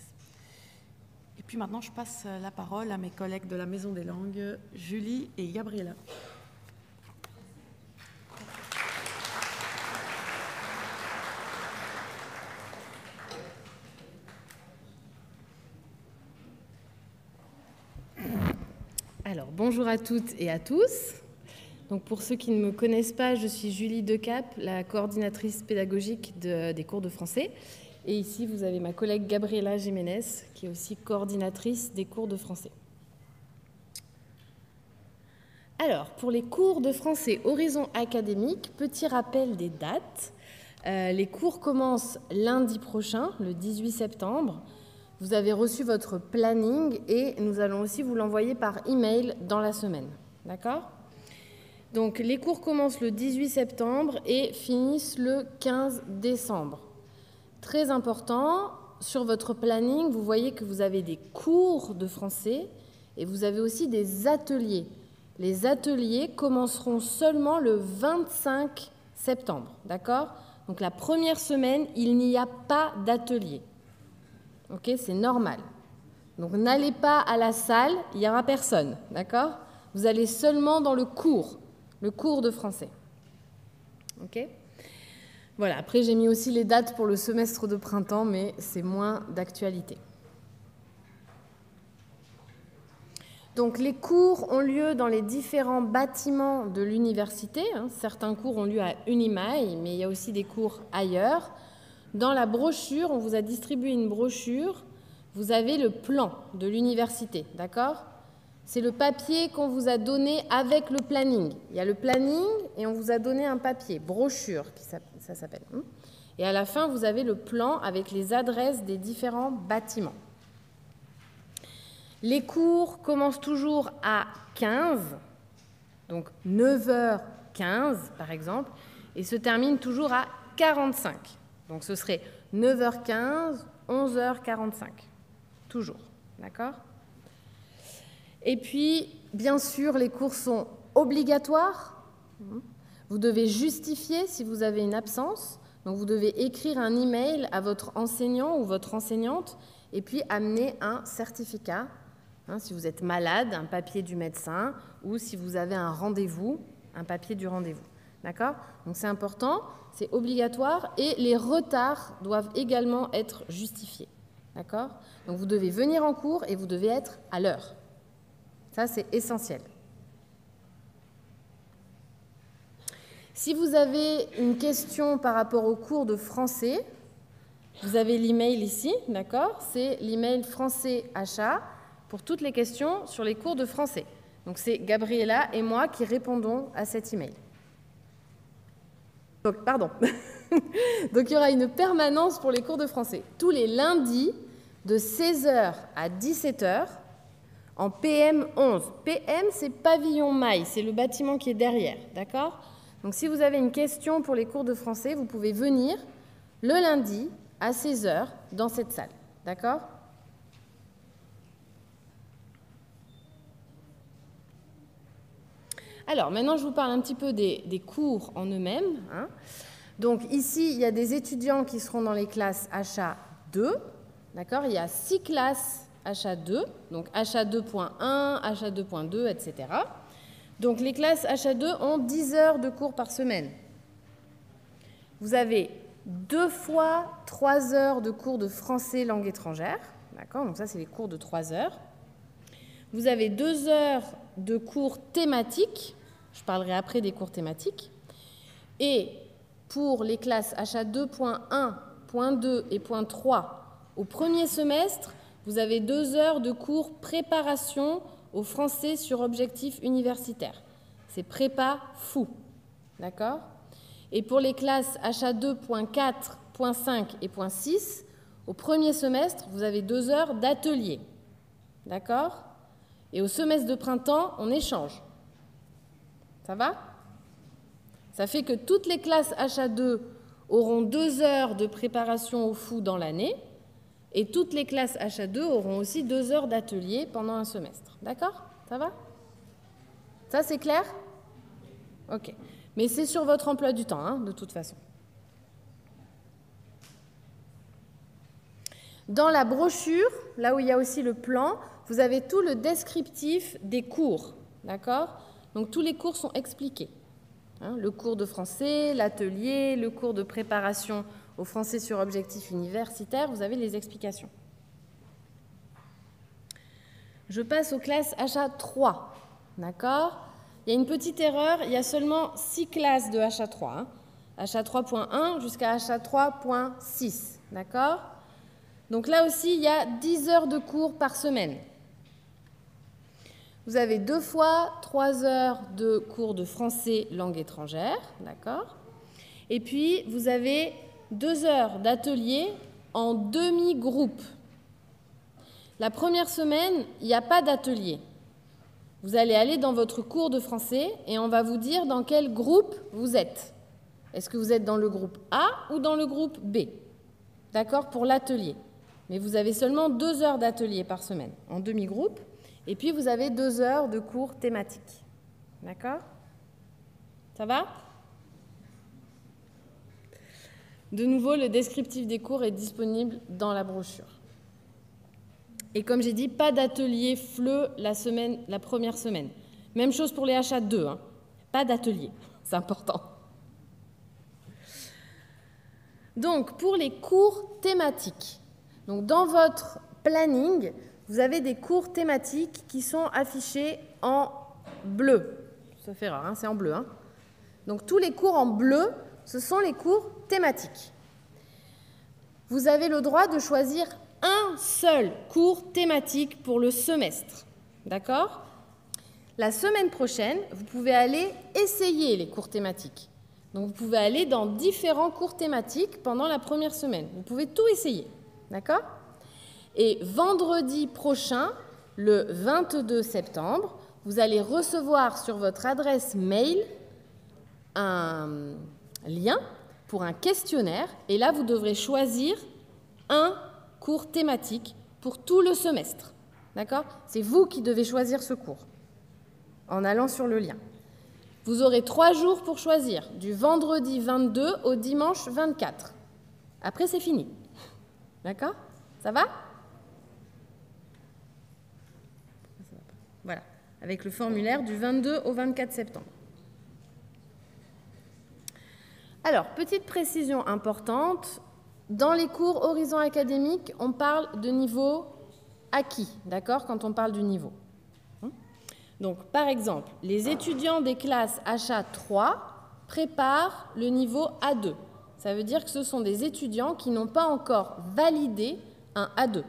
Et puis maintenant, je passe la parole à mes collègues de la Maison des Langues, Julie et Gabriela. Alors, bonjour à toutes et à tous. Donc, pour ceux qui ne me connaissent pas, je suis Julie Decap, la coordinatrice pédagogique des cours de français. Et ici, vous avez ma collègue Gabriela Jiménez, qui est aussi coordinatrice des cours de français. Alors, pour les cours de français Horizon Académique, petit rappel des dates. Les cours commencent lundi prochain, le 18 septembre. Vous avez reçu votre planning et nous allons aussi vous l'envoyer par email dans la semaine. D'accord ? Donc, les cours commencent le 18 septembre et finissent le 15 décembre. Très important, sur votre planning, vous voyez que vous avez des cours de français et vous avez aussi des ateliers. Les ateliers commenceront seulement le 25 septembre, d'accord ? Donc la première semaine, il n'y a pas d'atelier. Ok, c'est normal. Donc n'allez pas à la salle, il n'y aura personne, d'accord ? Vous allez seulement dans le cours de français. Ok ? Voilà, après j'ai mis aussi les dates pour le semestre de printemps, mais c'est moins d'actualité. Donc les cours ont lieu dans les différents bâtiments de l'université. Certains cours ont lieu à Unimail, mais il y a aussi des cours ailleurs. Dans la brochure, on vous a distribué une brochure, vous avez le plan de l'université, d'accord ? C'est le papier qu'on vous a donné avec le planning. Il y a le planning et on vous a donné un papier, brochure, ça s'appelle. Et à la fin, vous avez le plan avec les adresses des différents bâtiments. Les cours commencent toujours à 15, donc 9h15 par exemple, et se terminent toujours à 45. Donc ce serait 9h15, 11h45, toujours, d'accord ? Et puis, bien sûr, les cours sont obligatoires. Vous devez justifier si vous avez une absence. Donc, vous devez écrire un email à votre enseignant ou votre enseignante et puis amener un certificat. Si vous êtes malade, un papier du médecin ou si vous avez un rendez-vous, un papier du rendez-vous. D'accord ? Donc, c'est important, c'est obligatoire et les retards doivent également être justifiés. D'accord ? Donc, vous devez venir en cours et vous devez être à l'heure. Ça, c'est essentiel. Si vous avez une question par rapport au cours de français, vous avez l'email ici, d'accord ? C'est l'email français achat pour toutes les questions sur les cours de français. Donc, c'est Gabriela et moi qui répondons à cet email. Donc, pardon. Donc, il y aura une permanence pour les cours de français. Tous les lundis, de 16h à 17h, en PM 11. PM, c'est pavillon maille, c'est le bâtiment qui est derrière, d'accord ? Donc, si vous avez une question pour les cours de français, vous pouvez venir le lundi à 16h dans cette salle, d'accord ? Alors, maintenant, je vous parle un petit peu des cours en eux-mêmes. Donc, ici, il y a des étudiants qui seront dans les classes HA2, d'accord ? Il y a 6 classes HA2, donc HA2.1, HA2.2, etc. Donc les classes HA2 ont 10 heures de cours par semaine. Vous avez 2 fois 3 heures de cours de français langue étrangère, D'accord? Donc ça, c'est les cours de 3 heures. Vous avez 2 heures de cours thématiques. Je parlerai après des cours thématiques. Et pour les classes HA2.1, .2 et .3, au premier semestre, vous avez 2 heures de cours préparation au français sur objectif universitaire. C'est prépa fou. D'accord? Et pour les classes HA2.4, .5 et .6, au premier semestre, vous avez 2 heures d'atelier. D'accord? Et au semestre de printemps, on échange. Ça va? Ça fait que toutes les classes HA2 auront 2 heures de préparation au fou dans l'année, et toutes les classes HA2 auront aussi 2 heures d'atelier pendant un semestre. D'accord? Ça va? Ça, c'est clair? Ok. Mais c'est sur votre emploi du temps, hein, de toute façon. Dans la brochure, là où il y a aussi le plan, vous avez tout le descriptif des cours. D'accord? Donc, tous les cours sont expliqués. Hein, le cours de français, l'atelier, le cours de préparation au français sur objectif universitaire, vous avez les explications. Je passe aux classes HA3. D'accord? Il y a une petite erreur, il y a seulement 6 classes de HA3. Hein, HA3.1 jusqu'à HA3.6. D'accord? Donc là aussi, il y a 10 heures de cours par semaine. Vous avez 2 fois 3 heures de cours de français langue étrangère, d'accord? Et puis, vous avez 2 heures d'atelier en demi-groupe. La première semaine, il n'y a pas d'atelier. Vous allez aller dans votre cours de français et on va vous dire dans quel groupe vous êtes. Est-ce que vous êtes dans le groupe A ou dans le groupe B? D'accord? Pour l'atelier. Mais vous avez seulement 2 heures d'atelier par semaine en demi-groupe. Et puis, vous avez 2 heures de cours thématiques. D'accord? Ça va? De nouveau, le descriptif des cours est disponible dans la brochure. Et comme j'ai dit, pas d'atelier FLE la première semaine. Même chose pour les HA2. Hein. Pas d'atelier. C'est important. Donc, pour les cours thématiques, donc dans votre planning, vous avez des cours thématiques qui sont affichés en bleu. Ça fait rare, hein, c'est en bleu. Hein. Donc, tous les cours en bleu, ce sont les cours thématiques. Vous avez le droit de choisir un seul cours thématique pour le semestre. D'accord? La semaine prochaine, vous pouvez aller essayer les cours thématiques. Donc, vous pouvez aller dans différents cours thématiques pendant la première semaine. Vous pouvez tout essayer. D'accord? Et vendredi prochain, le 22 septembre, vous allez recevoir sur votre adresse mail un lien pour un questionnaire. Et là, vous devrez choisir un cours thématique pour tout le semestre. D'accord? C'est vous qui devez choisir ce cours en allant sur le lien. Vous aurez 3 jours pour choisir, du vendredi 22 au dimanche 24. Après, c'est fini. D'accord? Ça va? Voilà, avec le formulaire du 22 au 24 septembre. Alors, petite précision importante, dans les cours Horizon académique, on parle de niveau acquis, d'accord, quand on parle du niveau. Donc, par exemple, les étudiants des classes HA3 préparent le niveau A2. Ça veut dire que ce sont des étudiants qui n'ont pas encore validé un A2.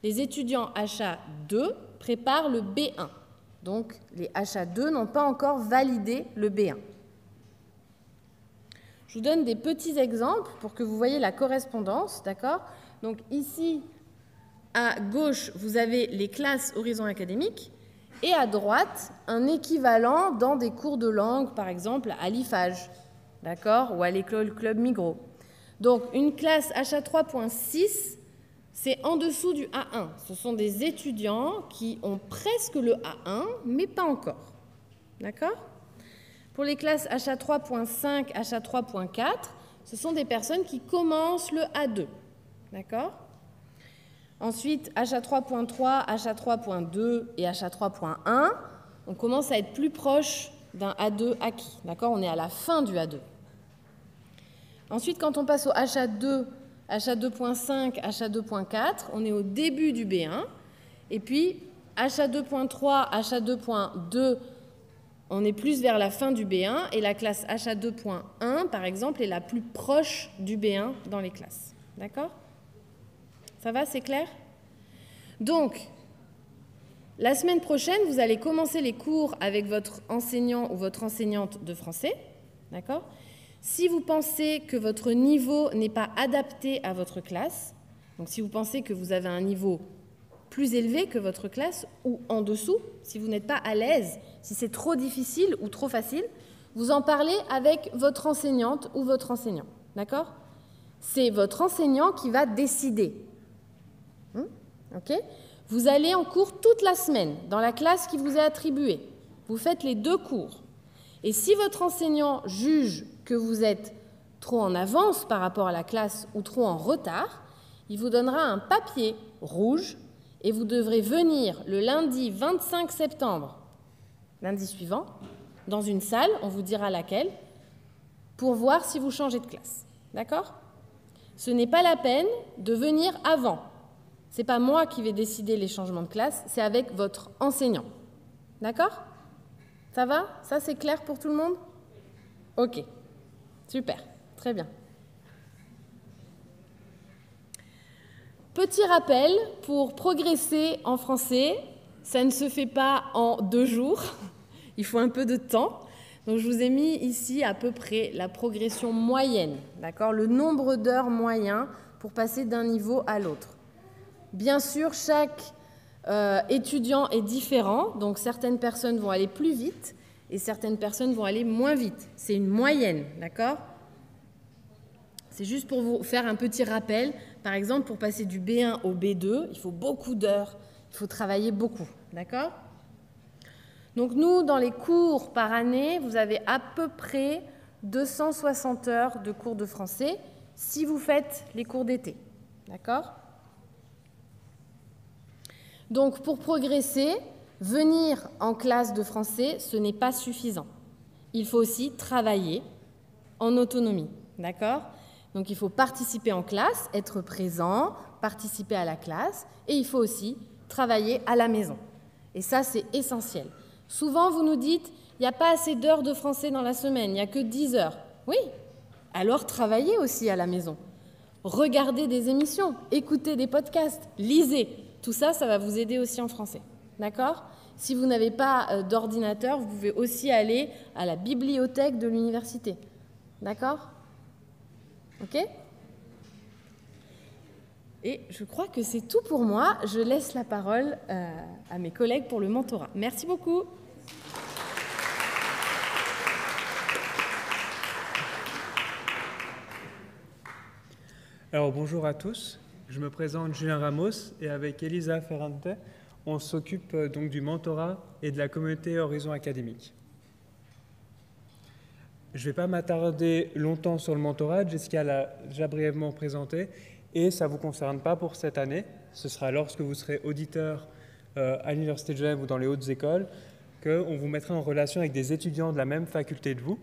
Les étudiants HA2 préparent le B1. Donc, les HA2 n'ont pas encore validé le B1. Je vous donne des petits exemples pour que vous voyez la correspondance, d'accord? Donc, ici, à gauche, vous avez les classes Horizon académique et à droite, un équivalent dans des cours de langue, par exemple, à l'IFAGE, d'accord? Ou à l'école Club Migros. Donc, une classe HA3.6, c'est en dessous du A1. Ce sont des étudiants qui ont presque le A1, mais pas encore. D'accord? Pour les classes HA3.5, HA3.4, ce sont des personnes qui commencent le A2. D'accord? Ensuite, HA3.3, HA3.2 et HA3.1, on commence à être plus proche d'un A2 acquis. D'accord? On est à la fin du A2. Ensuite, quand on passe au HA2, HA2.5, HA2.4, on est au début du B1. Et puis, HA2.3, HA2.2, on est plus vers la fin du B1. Et la classe HA2.1, par exemple, est la plus proche du B1 dans les classes. D'accord? Ça va, c'est clair? Donc, la semaine prochaine, vous allez commencer les cours avec votre enseignant ou votre enseignante de français. D'accord? Si vous pensez que votre niveau n'est pas adapté à votre classe, donc si vous pensez que vous avez un niveau plus élevé que votre classe ou en dessous, si vous n'êtes pas à l'aise, si c'est trop difficile ou trop facile, vous en parlez avec votre enseignante ou votre enseignant. D'accord? C'est votre enseignant qui va décider. Ok? Vous allez en cours toute la semaine, dans la classe qui vous est attribuée. Vous faites les 2 cours. Et si votre enseignant juge que vous êtes trop en avance par rapport à la classe ou trop en retard, il vous donnera un papier rouge et vous devrez venir le lundi 25 septembre, lundi suivant, dans une salle, on vous dira laquelle, pour voir si vous changez de classe. D'accord? Ce n'est pas la peine de venir avant. Ce n'est pas moi qui vais décider les changements de classe, c'est avec votre enseignant. D'accord? Ça va? Ça, c'est clair pour tout le monde? Ok. Super. Très bien. Petit rappel, pour progresser en français, ça ne se fait pas en 2 jours. Il faut un peu de temps. Donc, je vous ai mis ici à peu près la progression moyenne, d'accord? Le nombre d'heures moyen pour passer d'un niveau à l'autre. Bien sûr, chaque étudiant est différent, donc certaines personnes vont aller plus vite et certaines personnes vont aller moins vite. C'est une moyenne, d'accord? C'est juste pour vous faire un petit rappel. Par exemple, pour passer du B1 au B2, il faut beaucoup d'heures, il faut travailler beaucoup, d'accord? Donc nous, dans les cours par année, vous avez à peu près 260 heures de cours de français si vous faites les cours d'été, d'accord? Donc, pour progresser, venir en classe de français, ce n'est pas suffisant. Il faut aussi travailler en autonomie, d'accord? Donc, il faut participer en classe, être présent, participer à la classe, et il faut aussi travailler à la maison. Et ça, c'est essentiel. Souvent, vous nous dites, il n'y a pas assez d'heures de français dans la semaine, il n'y a que 10 heures. Oui, alors travaillez aussi à la maison. Regardez des émissions, écoutez des podcasts, lisez. Tout ça, ça va vous aider aussi en français. D'accord? Si vous n'avez pas d'ordinateur, vous pouvez aussi aller à la bibliothèque de l'université. D'accord? Ok? Et je crois que c'est tout pour moi. Je laisse la parole à mes collègues pour le mentorat. Merci beaucoup. Alors bonjour à tous. Je me présente Julien Ramos et avec Elisa Ferrante, on s'occupe donc du mentorat et de la communauté Horizon Académique. Je ne vais pas m'attarder longtemps sur le mentorat, Jessica l'a déjà brièvement présenté et ça ne vous concerne pas pour cette année. Ce sera lorsque vous serez auditeur à l'Université de Genève ou dans les hautes écoles qu'on vous mettra en relation avec des étudiants de la même faculté de vous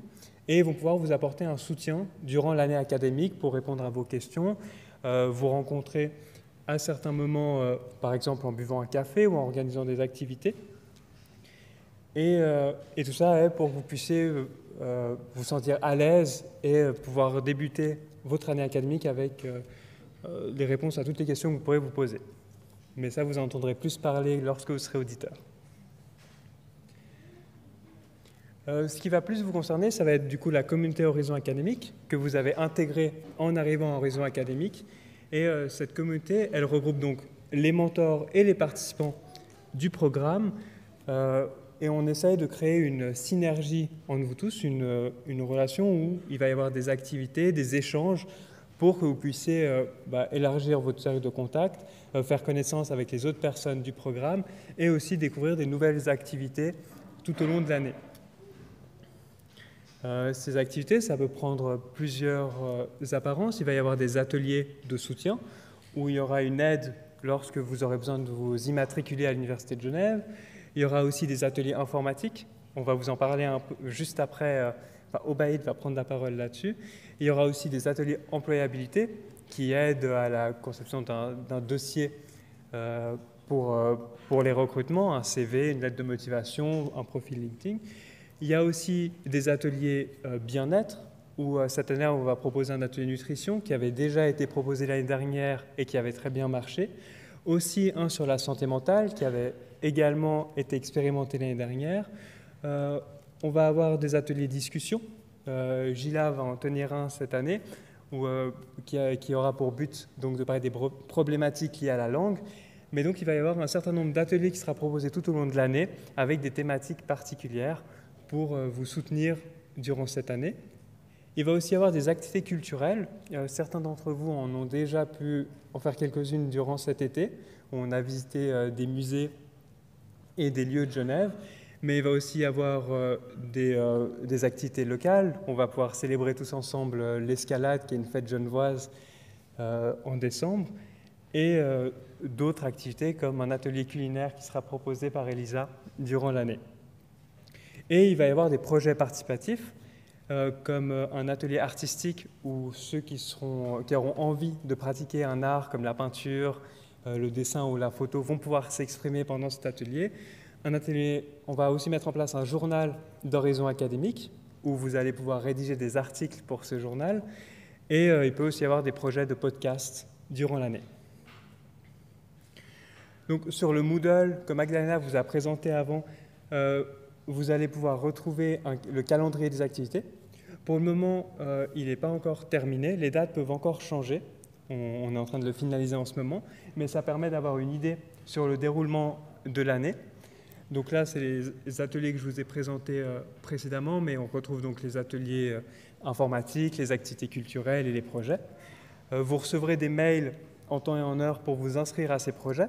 et ils vont pouvoir vous apporter un soutien durant l'année académique pour répondre à vos questions, vous rencontrer à certains moments, par exemple en buvant un café ou en organisant des activités. Et tout ça est pour que vous puissiez vous sentir à l'aise et pouvoir débuter votre année académique avec les réponses à toutes les questions que vous pourrez vous poser. Mais ça, vous en entendrez plus parler lorsque vous serez auditeur. Ce qui va plus vous concerner, ça va être du coup la communauté Horizon Académique que vous avez intégrée en arrivant à Horizon Académique. Et cette communauté, elle regroupe donc les mentors et les participants du programme. Et on essaye de créer une synergie entre vous tous, une relation où il va y avoir des activités, des échanges pour que vous puissiez élargir votre cercle de contact, faire connaissance avec les autres personnes du programme et aussi découvrir des nouvelles activités tout au long de l'année. Ces activités, ça peut prendre plusieurs apparences. Il va y avoir des ateliers de soutien où il y aura une aide lorsque vous aurez besoin de vous immatriculer à l'Université de Genève. Il y aura aussi des ateliers informatiques. On va vous en parler un peu juste après Obaïd va prendre la parole là-dessus. Il y aura aussi des ateliers employabilité qui aident à la conception d'un dossier pour les recrutements, un CV, une lettre de motivation, un profil LinkedIn. Il y a aussi des ateliers bien-être, où cette année, on va proposer un atelier nutrition qui avait déjà été proposé l'année dernière et qui avait très bien marché. Aussi un sur la santé mentale qui avait également été expérimenté l'année dernière. On va avoir des ateliers discussion. Gila va en tenir un cette année qui aura pour but donc, de parler des problématiques liées à la langue. Mais donc il va y avoir un certain nombre d'ateliers qui sera proposés tout au long de l'année avec des thématiques particulières pour vous soutenir durant cette année. Il va aussi y avoir des activités culturelles. Certains d'entre vous en ont déjà pu en faire quelques-unes durant cet été. On a visité des musées et des lieux de Genève. Mais il va aussi y avoir des activités locales. On va pouvoir célébrer tous ensemble l'escalade, qui est une fête genevoise en décembre. Et d'autres activités comme un atelier culinaire qui sera proposé par Elisa durant l'année. Et il va y avoir des projets participatifs comme un atelier artistique où ceux qui auront envie de pratiquer un art comme la peinture, le dessin ou la photo vont pouvoir s'exprimer pendant cet atelier. Un atelier, on va aussi mettre en place un journal d'horizon académique où vous allez pouvoir rédiger des articles pour ce journal. Et il peut aussi y avoir des projets de podcast durant l'année. Donc sur le Moodle que Magdalena vous a présenté avant, vous allez pouvoir retrouver le calendrier des activités. Pour le moment, il n'est pas encore terminé, les dates peuvent encore changer. On est en train de le finaliser en ce moment, mais ça permet d'avoir une idée sur le déroulement de l'année. Donc là, c'est les ateliers que je vous ai présentés précédemment, mais on retrouve donc les ateliers informatiques, les activités culturelles et les projets. Vous recevrez des mails en temps et en heure pour vous inscrire à ces projets.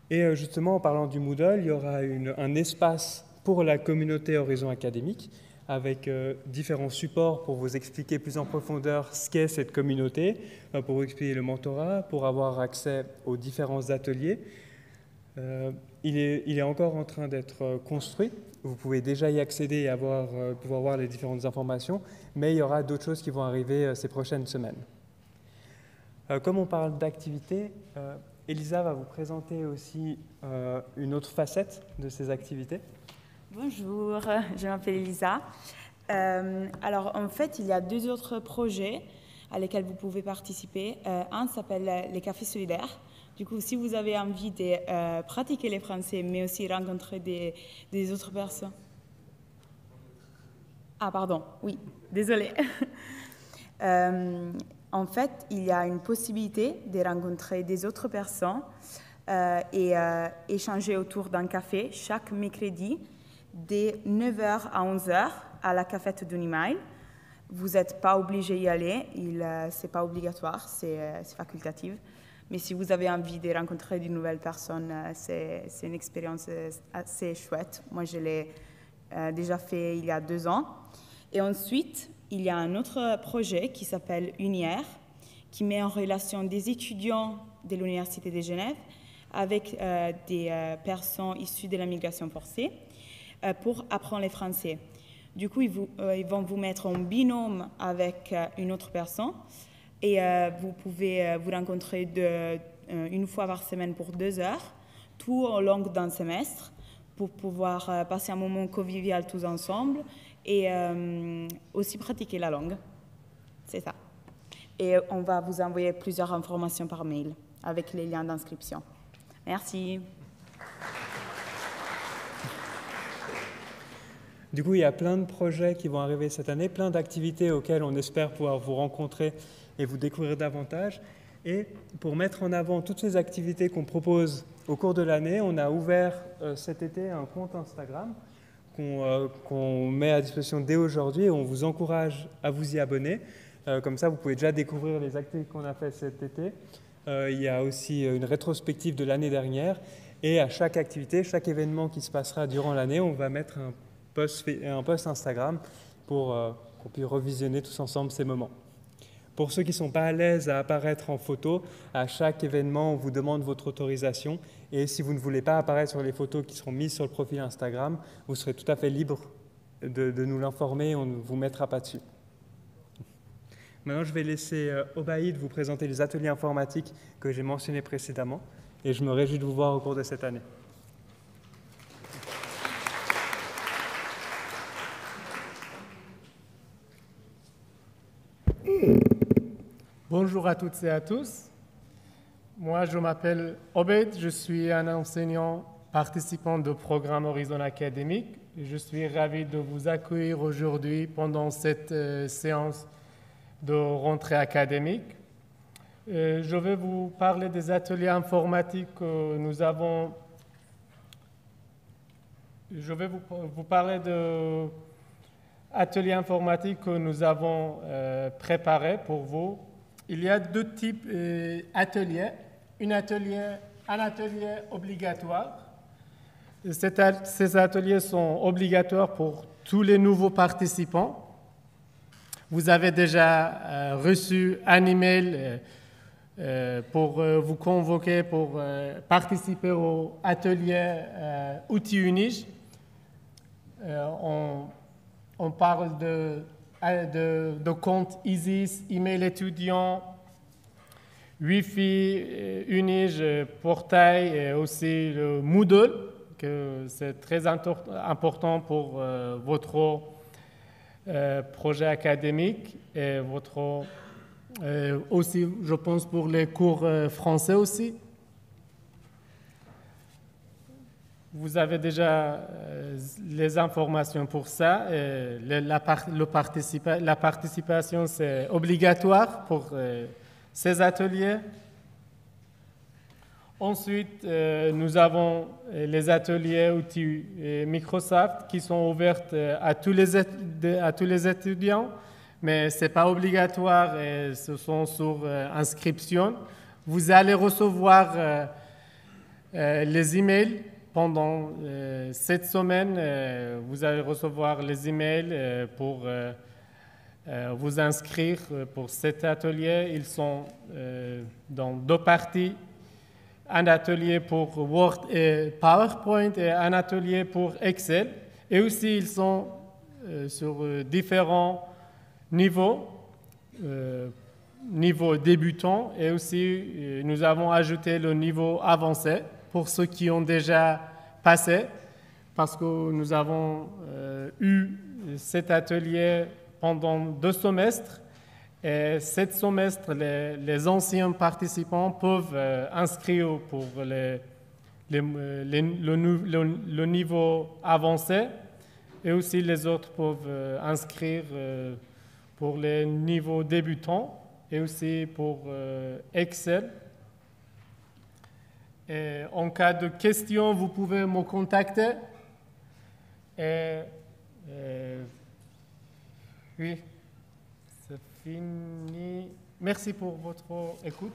Et justement, en parlant du Moodle, il y aura un espace pour la communauté Horizon Académique avec différents supports pour vous expliquer plus en profondeur ce qu'est cette communauté, pour vous expliquer le mentorat, pour avoir accès aux différents ateliers. Il est encore en train d'être construit. Vous pouvez déjà y accéder et pouvoir voir les différentes informations, mais il y aura d'autres choses qui vont arriver ces prochaines semaines. Comme on parle d'activités, Elisa va vous présenter aussi une autre facette de ces activités. Bonjour, je m'appelle Elisa. Alors en fait, il y a 2 autres projets à lesquels vous pouvez participer. Un s'appelle les Cafés Solidaires. Du coup, si vous avez envie de pratiquer les français, mais aussi rencontrer des autres personnes. Ah, pardon, oui, désolée. En fait, il y a une possibilité de rencontrer des autres personnes et échanger autour d'un café chaque mercredi de 9h à 11h à la cafette d'Unimail. Vous n'êtes pas obligé d'y aller, ce n'est pas obligatoire, c'est facultatif. Mais si vous avez envie de rencontrer de nouvelles personnes, c'est une expérience assez chouette. Moi, je l'ai déjà fait il y a 2 ans. Et ensuite, il y a un autre projet qui s'appelle Unière, qui met en relation des étudiants de l'Université de Genève avec des personnes issues de la migration forcée pour apprendre le français. Du coup, ils vont vous mettre en binôme avec une autre personne et vous pouvez vous rencontrer une fois par semaine pour 2 heures, tout au long d'un semestre, pour pouvoir passer un moment convivial tous ensemble et aussi pratiquer la langue. C'est ça. Et on va vous envoyer plusieurs informations par mail avec les liens d'inscription. Merci. Du coup, il y a plein de projets qui vont arriver cette année, plein d'activités auxquelles on espère pouvoir vous rencontrer et vous découvrir davantage. Et pour mettre en avant toutes ces activités qu'on propose au cours de l'année, on a ouvert cet été un compte Instagram qu'on met à disposition dès aujourd'hui et on vous encourage à vous y abonner. Comme ça, vous pouvez déjà découvrir les activités qu'on a faites cet été. Il y a aussi une rétrospective de l'année dernière et à chaque activité, chaque événement qui se passera durant l'année, on va mettre un post Instagram pour qu'on puisse revisionner tous ensemble ces moments. Pour ceux qui ne sont pas à l'aise à apparaître en photo, à chaque événement, on vous demande votre autorisation. Et si vous ne voulez pas apparaître sur les photos qui seront mises sur le profil Instagram, vous serez tout à fait libre de nous l'informer, on ne vous mettra pas dessus. Maintenant, je vais laisser Obaïd vous présenter les ateliers informatiques que j'ai mentionnés précédemment, et je me réjouis de vous voir au cours de cette année. Bonjour à toutes et à tous. Moi, je m'appelle Obaïd, je suis un enseignant participant du programme Horizon Académique. Je suis ravi de vous accueillir aujourd'hui pendant cette séance de rentrée académique. Je vais vous parler des ateliers informatiques que nous avons. Je vais vous parler de ateliers informatiques que nous avons préparés pour vous. Il y a deux types d'ateliers. Un atelier obligatoire. Ces ateliers sont obligatoires pour tous les nouveaux participants. Vous avez déjà reçu un email pour vous convoquer pour participer au atelier outils Unige. On parle de compte ISIS, email étudiant, Wi-Fi, Unige, portail et aussi le Moodle, que c'est très important pour votre projet académique et votre aussi, je pense, pour les cours français aussi. Vous avez déjà les informations pour ça. La participation, c'est obligatoire pour ces ateliers. Ensuite, nous avons les ateliers outils Microsoft qui sont ouverts à tous les étudiants, mais ce n'est pas obligatoire et ce sont sur inscription. Vous allez recevoir les emails pendant cette semaine. Vous allez recevoir les emails pour vous inscrire pour cet atelier. Ils sont dans deux parties. Un atelier pour Word et PowerPoint et un atelier pour Excel. Et aussi, ils sont sur différents niveaux, niveau débutant et aussi nous avons ajouté le niveau avancé pour ceux qui ont déjà passé parce que nous avons eu cet atelier pendant 2 semestres. Et cet semestre, les anciens participants peuvent inscrire pour le niveau avancé et aussi les autres peuvent inscrire pour les niveaux débutants et aussi pour Excel. Et en cas de questions, vous pouvez me contacter. Oui. C'est fini. Merci pour votre écoute.